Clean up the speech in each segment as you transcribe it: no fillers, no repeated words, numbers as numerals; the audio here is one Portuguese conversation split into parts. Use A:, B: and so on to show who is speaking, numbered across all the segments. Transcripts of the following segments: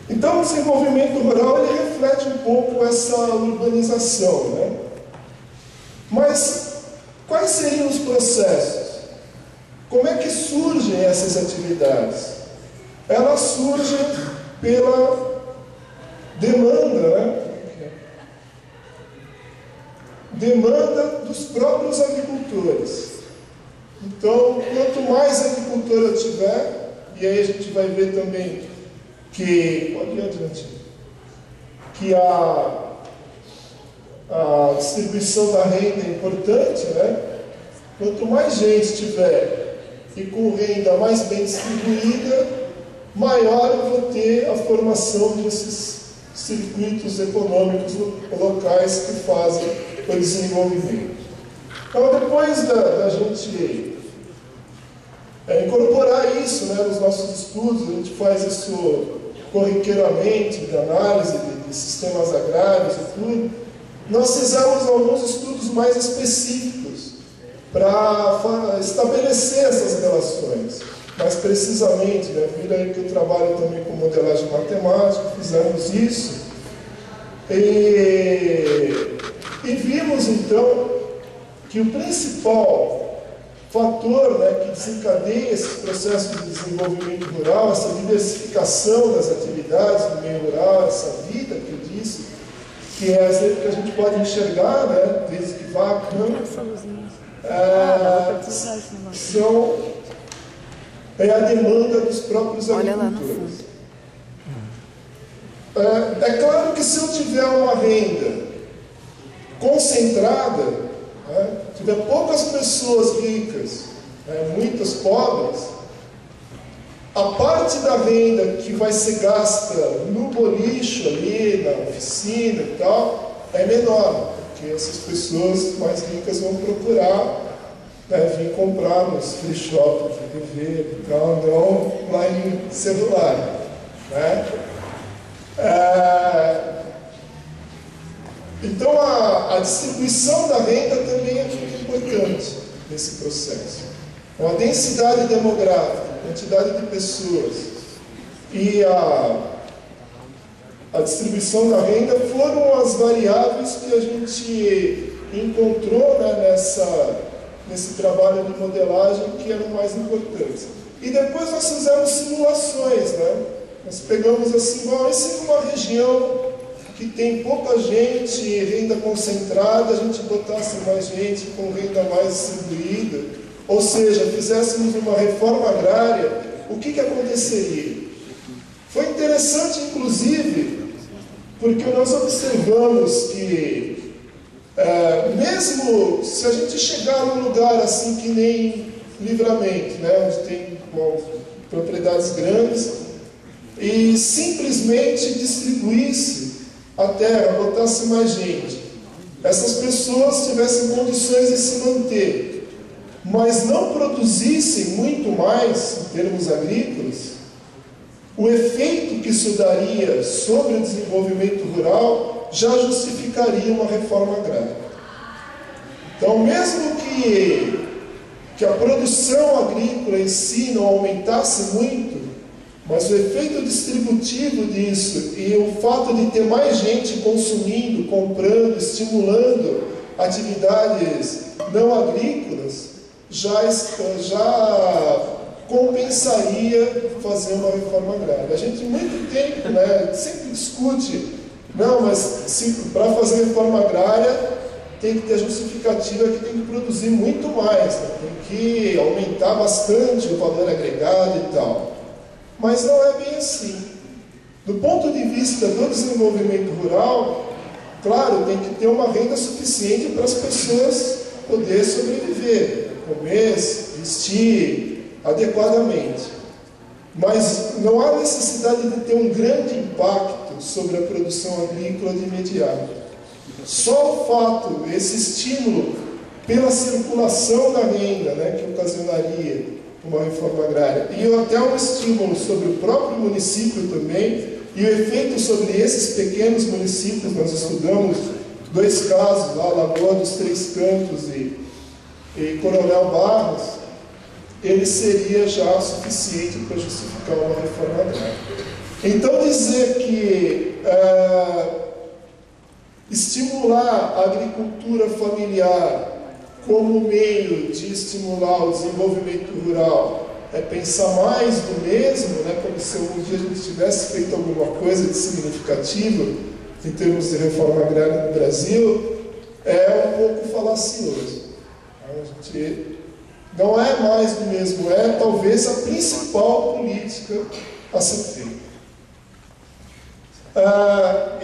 A: Então, o desenvolvimento rural ele reflete um pouco essa urbanização, né? Mas quais seriam os processos? Como é que surgem essas atividades? Elas surgem pela demanda, né? Demanda dos próprios agricultores. Então, quanto mais agricultor eu tiver, e aí a gente vai ver também que, pode ir adiante, que a distribuição da renda é importante, né? Quanto mais gente tiver e com renda mais bem distribuída, maior eu vou ter a formação desses circuitos econômicos locais que fazem o desenvolvimento. Então, depois da gente incorporar isso, né, nos nossos estudos, a gente faz isso corriqueiramente, de análise de sistemas agrários e tudo, nós fizemos alguns estudos mais específicos para estabelecer essas relações. Mais precisamente, né, vira aí que eu trabalho também com modelagem matemática, fizemos isso. E vimos, então, que o principal fator, né, que desencadeia esse processo de desenvolvimento rural, essa diversificação das atividades do meio rural, essa vida que eu disse, que é aquilo que a gente pode enxergar, né, desde que vaca, é a demanda dos próprios agricultores. É claro que se eu tiver uma renda concentrada, né, tiver poucas pessoas ricas, né, muitas pobres, a parte da renda que vai ser gasta no bolicho ali, na oficina e tal, é menor, porque essas pessoas mais ricas vão procurar, né, vir comprar nos free shops de TV e tal, não lá em celular, né? Então a distribuição da renda também é muito importante nesse processo. Então, a densidade demográfica, a quantidade de pessoas e a distribuição da renda foram as variáveis que a gente encontrou, né, nesse trabalho de modelagem que eram mais importantes. E depois nós fizemos simulações, né? Nós pegamos assim, bom, e se numa região que tem pouca gente, renda concentrada, a gente botasse mais gente com renda mais distribuída, ou seja, fizéssemos uma reforma agrária, o que aconteceria? Foi interessante, inclusive, porque nós observamos que, mesmo se a gente chegar num lugar assim que nem Livramento, né, onde tem propriedades grandes, e simplesmente distribuísse a terra, botasse mais gente, essas pessoas tivessem condições de se manter, mas não produzissem muito mais em termos agrícolas, o efeito que isso daria sobre o desenvolvimento rural já justificaria uma reforma agrária. Então, mesmo que a produção agrícola em si não aumentasse muito, mas o efeito distributivo disso e o fato de ter mais gente consumindo, comprando, estimulando atividades não agrícolas, já compensaria fazer uma reforma agrária. A gente, muito tempo, né, sempre discute, não, mas para fazer reforma agrária tem que ter justificativa que tem que produzir muito mais, né, tem que aumentar bastante o valor agregado e tal. Mas não é bem assim. Do ponto de vista do desenvolvimento rural, claro, tem que ter uma renda suficiente para as pessoas poderem sobreviver, comer, vestir adequadamente. Mas não há necessidade de ter um grande impacto sobre a produção agrícola de imediato. Só o fato, esse estímulo pela circulação da renda, né, que ocasionaria uma reforma agrária, e até um estímulo sobre o próprio município também, e o efeito sobre esses pequenos municípios. Nós estudamos 2 casos, lá, Lagoa dos Três Cantos e Coronel Barros, ele seria já suficiente para justificar uma reforma agrária. Então, dizer que estimular a agricultura familiar como meio de estimular o desenvolvimento rural é pensar mais do mesmo, né? Como se algum dia a gente tivesse feito alguma coisa de significativo em termos de reforma agrária no Brasil, é um pouco falacioso. A gente não é mais do mesmo, é talvez a principal política a ser feita.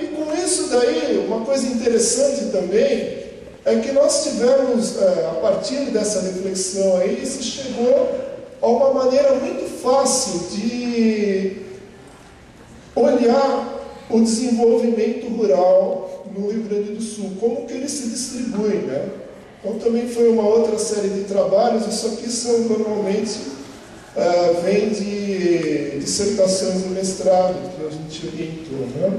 A: E com isso daí, uma coisa interessante também é que nós tivemos, a partir dessa reflexão aí, se chegou a uma maneira muito fácil de olhar o desenvolvimento rural no Rio Grande do Sul, como que ele se distribui, né? Então também foi uma outra série de trabalhos, isso aqui são normalmente vem de dissertações de mestrado que a gente orientou, né?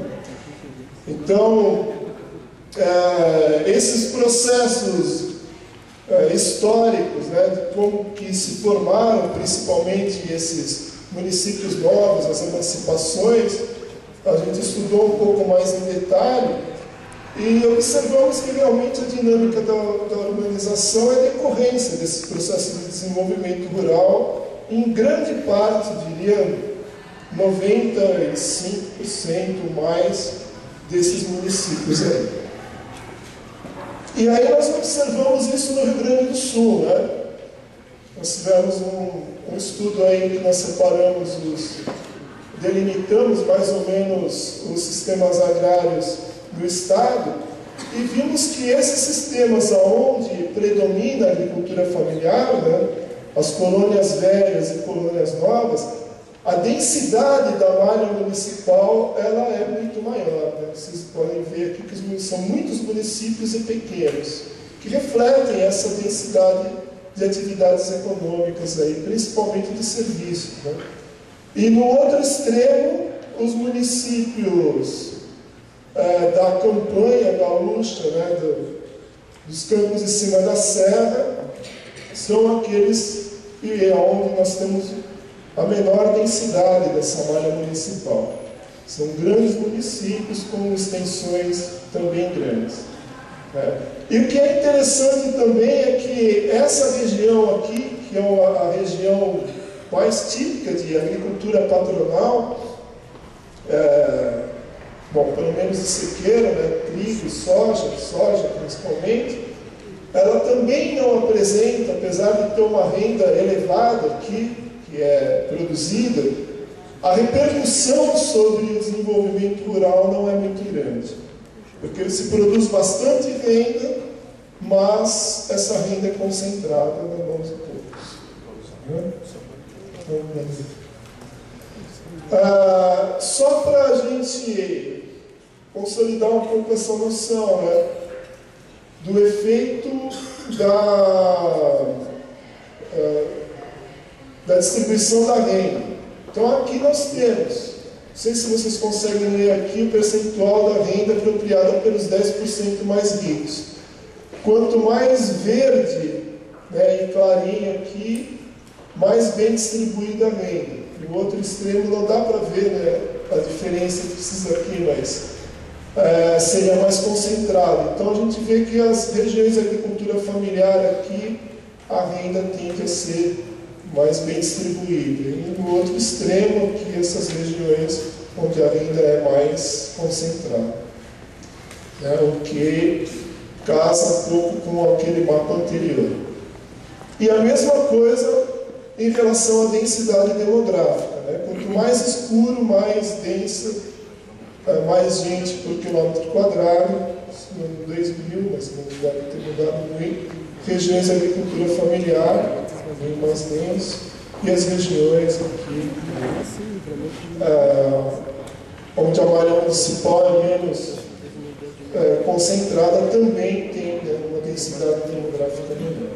A: Então, esses processos históricos, né, de como que se formaram principalmente esses municípios novos, as emancipações, a gente estudou um pouco mais em detalhe e observamos que realmente a dinâmica da urbanização é decorrência desses processos de desenvolvimento rural, em grande parte, diria 95% mais desses municípios aí. E aí nós observamos isso no Rio Grande do Sul, né? Nós tivemos um estudo aí que nós delimitamos mais ou menos os sistemas agrários do Estado e vimos que esses sistemas onde predomina a agricultura familiar, né, as colônias velhas e colônias novas, a densidade da malha municipal ela é muito maior, né? Vocês podem ver aqui que são muitos municípios e pequenos, que refletem essa densidade de atividades econômicas, aí, principalmente de serviços, né? E no outro extremo, os municípios da campanha gaúcha, né, dos campos de cima da serra, são aqueles onde nós temos a menor densidade dessa malha municipal. São grandes municípios com extensões também grandes, né? E o que é interessante também é que essa região aqui, que é a região mais típica de agricultura patronal, bom, pelo menos de sequeira, né, trigo e soja principalmente, ela também não apresenta, apesar de ter uma renda elevada aqui, que é produzida, a repercussão sobre o desenvolvimento rural não é muito grande, porque se produz bastante renda, mas essa renda é concentrada nas mãos de poucos. Só para a gente consolidar um pouco essa noção, né, do efeito da distribuição da renda. Então aqui nós temos, não sei se vocês conseguem ler aqui o percentual da renda apropriada pelos 10% mais ricos. Quanto mais verde, né, e clarinho aqui, mais bem distribuída a renda. No outro extremo não dá para ver, né, a diferença que precisa aqui, mas seria mais concentrado. Então a gente vê que as regiões de agricultura familiar aqui, a renda tende a ser mais bem distribuída. E no outro extremo aqui, essas regiões onde a renda é mais concentrada, né, o que casa um pouco com aquele mapa anterior. E a mesma coisa em relação à densidade demográfica, né? Quanto mais escuro, mais densa, mais gente por quilômetro quadrado, no 2000, mas não deve ter mudado muito, regiões de agricultura familiar, bem mais denso, e as regiões aqui, onde a malha municipal é menos concentrada, também tem, né, uma densidade demográfica menor.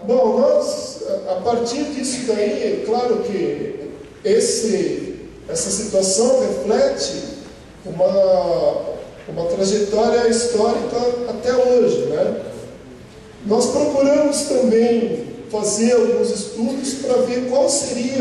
A: Bom, nós, a partir disso daí, é claro que essa situação reflete uma trajetória histórica até hoje, né? Nós procuramos também fazer alguns estudos para ver qual seria